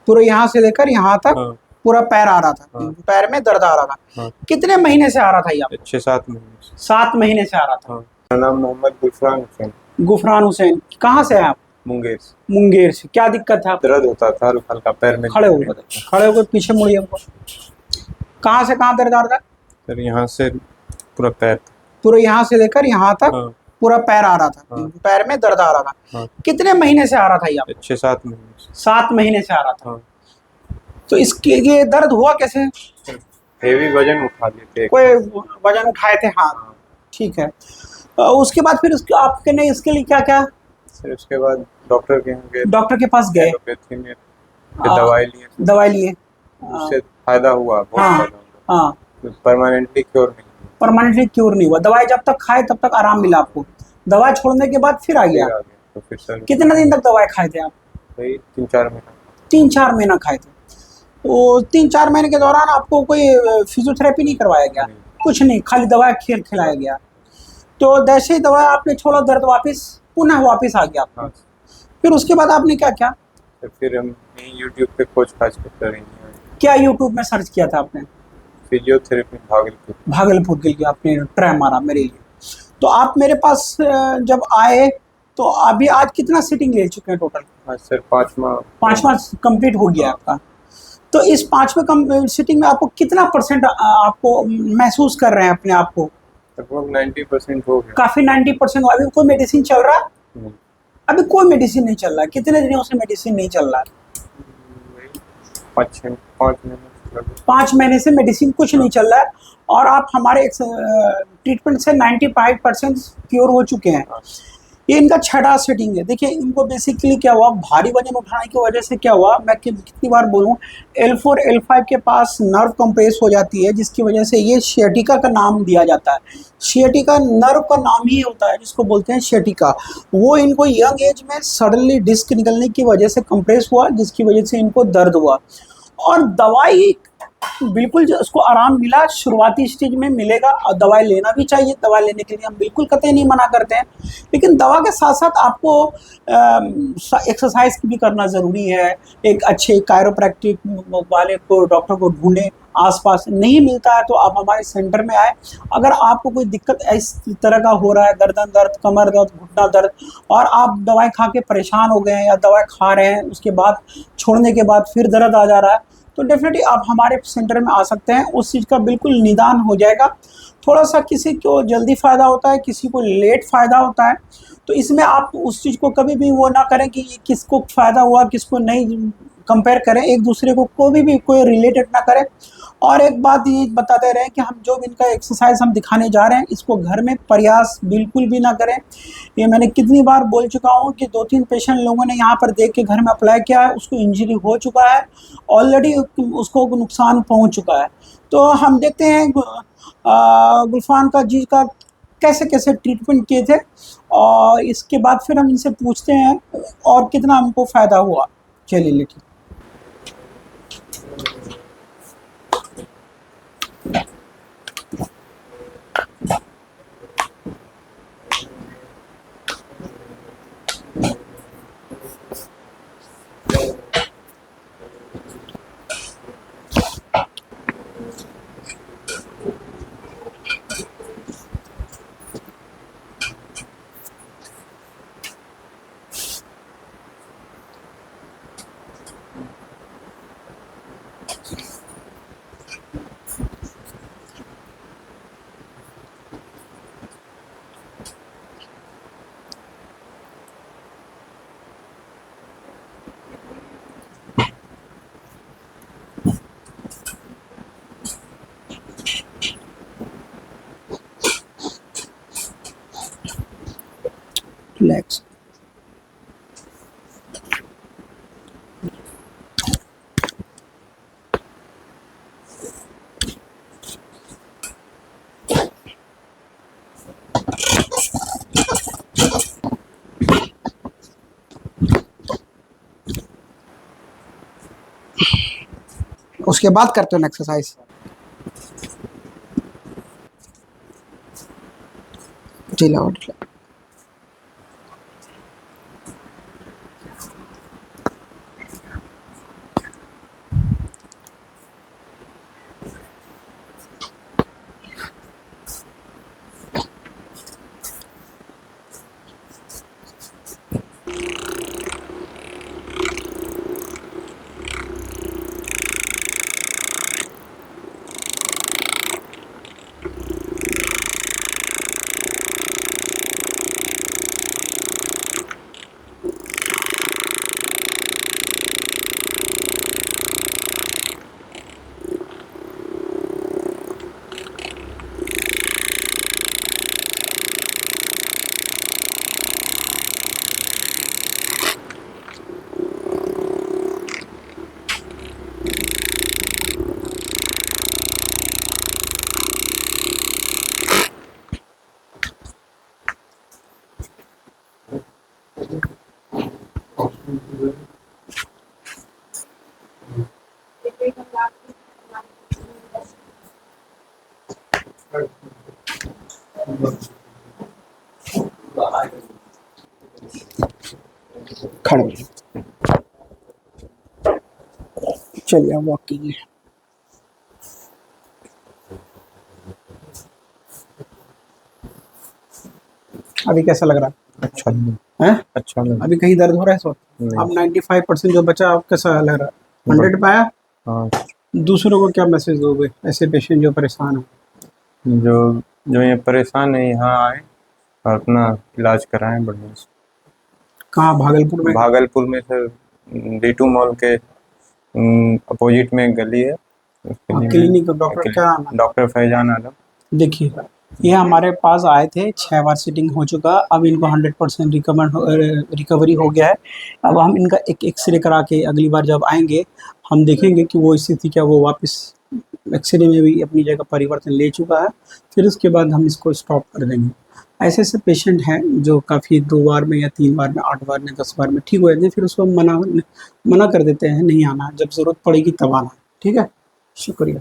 पूरा यहाँ से लेकर यहाँ तक हाँ। पूरा पैर आ रहा था। हाँ। पैर में दर्द आ रहा था। हाँ। कितने महीने से आ रहा था ये आपको? 6-7 महीने से। 7 महीने से आ रहा था। हाँ। मेरा नाम मोहम्मद गुफरान हुसैन। गुफरान हुसैन, कहाँ से हैं आप? मुंगेर से। मुंगेर से। क्या दिक्कत था आपको? दर्द होता था हल्का हल्का पैर में। खड़े हो खड़े होकर पीछे मुड़िए हमको। कहाँ से कहाँ दर्द आ रहा था? फिर यहाँ से पूरा पैर। पूरा यहाँ से लेकर यहाँ तक हाँ। पूरा पैर आ रहा था। हाँ। पैर में दर्द आ रहा था। हाँ। कितने महीने से आ रहा था ये आपको? 6-7 महीने से। 7 महीने से आ रहा था। हाँ। तो इसके ये दर्द हुआ कैसे? हेवी वजन उठा लेते। कोई वजन उठाए थे? हाँ, ठीक है। उसके बाद फिर उसके आपके ने इसके लिए क्या क्या? फिर उसके बाद डॉक्टर के यहाँ गए। डॉक्टर के पास गए, एलोपैथी में फिर दवाई लिए। दवाई लिए, उससे फायदा हुआ, बहुत हाँ। फायदा हुआ। हाँ, परमानेंटली क्योर नहीं हुआ। परमानेंटली क्योर नहीं हुआ। दवाई जब तक खाए तब तक आराम मिला आपको, दवाई छोड़ने के बाद फिर आ गया। फिर आ गया तो फिर सर कितने दिन तक दवाई खाए थे आप? वही 3-4 महीना। 3-4 महीना खाए थे। तो 3-4 महीने के दौरान आपको कोई फिजियोथेरेपी नहीं करवाया गया? नहीं। कुछ नहीं, खाली दवा खिलाया गया। तो जैसे ही दवा आपने छोड़ा दर्द वापस पुनः वापस आ गया आपको। हाँ। फिर उसके बाद आपने क्या किया? तो फिर हम यूट्यूब पे खोज खाज करते रहे। क्या यूट्यूब में सर्च किया था आपने? फिजियोथेरेपी भागलपुर। भागलपुर के लिए आपने ट्राई मारा मेरे लिए। तो आप मेरे पास जब आए तो अभी आज कितना सीटिंग ले चुके हैं टोटल? हाँ सर, 5वां कंप्लीट हो गया आपका। तो इस 5वें सीटिंग में आपको कितना % आपको महसूस कर रहे हैं अपने आप को? लगभग 90% हो गया। काफी 90% अभी कोई मेडिसिन चल रहा है? नहीं। अभी कोई मेडिसिन नहीं चल रहा है। कितने दिनों से मेडिसिन नहीं चल रहा है? 5 महीने से मेडिसिन कुछ नहीं चल रहा है और आप हमारे ट्रीटमेंट से 95% क्योर हो चुके हैं। ये इनका 6वां सेटिंग है। देखिए इनको बेसिकली क्या हुआ, भारी वजन उठाने की वजह से क्या हुआ, मैं कितनी बार बोलूं, L4 L5 के पास नर्व कंप्रेस हो जाती है, जिसकी वजह से ये सियाटिका का नाम दिया जाता है। सियाटिका नर्व का नाम ही होता है जिसको बोलते हैं सियाटिका। वो इनको यंग एज में सडनली डिस्क निकलने की वजह से कंप्रेस हुआ, जिसकी वजह से इनको दर्द हुआ। और दवाई बिल्कुल जो उसको आराम मिला, शुरुआती स्टेज में मिलेगा और दवाई लेना भी चाहिए। दवाई लेने के लिए हम बिल्कुल कतई नहीं मना करते हैं, लेकिन दवा के साथ साथ आपको एक्सरसाइज भी करना ज़रूरी है। एक अच्छे कायरोप्रैक्टिक वाले को डॉक्टर को ढूंढें, आसपास नहीं मिलता है तो आप हमारे सेंटर में आए। अगर आपको कोई दिक्कत इस तरह का हो रहा है, गर्दन दर्द, कमर दर्द, घुटना दर्द, और आप दवाई खा के परेशान हो गए हैं या दवाई खा रहे हैं उसके बाद छोड़ने के बाद फिर दर्द आ जा रहा है, तो डेफिनेटली आप हमारे सेंटर में आ सकते हैं। उस चीज़ का बिल्कुल निदान हो जाएगा। थोड़ा सा किसी को जल्दी फ़ायदा होता है, किसी को लेट फ़ायदा होता है, तो इसमें आप उस चीज़ को कभी भी वो ना करें कि किसको फ़ायदा हुआ किसको नहीं, कंपेयर करें एक दूसरे को, कोई भी कोई रिलेटेड ना करें। और एक बात ये बताते रहें कि हम जो भी इनका एक्सरसाइज हम दिखाने जा रहे हैं इसको घर में प्रयास बिल्कुल भी ना करें। ये मैंने कितनी बार बोल चुका हूँ कि 2-3 पेशेंट लोगों ने यहाँ पर देख के घर में अप्लाई किया है, उसको इंजरी हो चुका है, ऑलरेडी उसको नुकसान पहुँच चुका है। तो हम देखते हैं गुलफान का जी का कैसे कैसे ट्रीटमेंट किए थे और इसके बाद फिर हम इनसे पूछते हैं और कितना हमको फ़ायदा हुआ। चलिए लेकिन रिलैक्स। उसके बाद करते हो ना एक्सरसाइज। जी लाओ। खड़े चलिए वॉक कीजिए। अभी कैसा लग रहा अच्छा लगा। है? हैं? अच्छा लगा। अभी कहीं दर्द हो रहा है इस वक्त? नहीं। अब 95% जो बचा, अब कैसा लग रहा है? 100 पाया? हाँ, दूसरों को क्या मैसेज दोगे, ऐसे पेशेंट जो परेशान है? जो जो ये परेशान है यहाँ आए और अपना इलाज कराएं बढ़िया से। कहाँ, भागलपुर में? भागलपुर में सर, D2 मॉल के अपोजिट में एक गली है, उसके लिए क्लिनिक डॉक्टर क्या नाम है? डॉक्टर फैजान आलम। देखिए, ये हमारे पास आए थे, 6 बार सीटिंग हो चुका, अब इनको 100% रिकवरी हो गया है। अब हम इनका एक एक्सरे करा के अगली बार जब आएंगे हम देखेंगे कि वो स्थिति क्या, वो वापस एक्सरे में भी अपनी जगह परिवर्तन ले चुका है, फिर उसके बाद हम इसको स्टॉप कर देंगे। ऐसे ऐसे पेशेंट हैं जो काफ़ी 2 बार में या 3 बार में, 8 बार में, 10 बार में ठीक हो जाते हैं, फिर उसको मना कर देते हैं, नहीं आना, जब ज़रूरत पड़ेगी तब आना। ठीक है, शुक्रिया।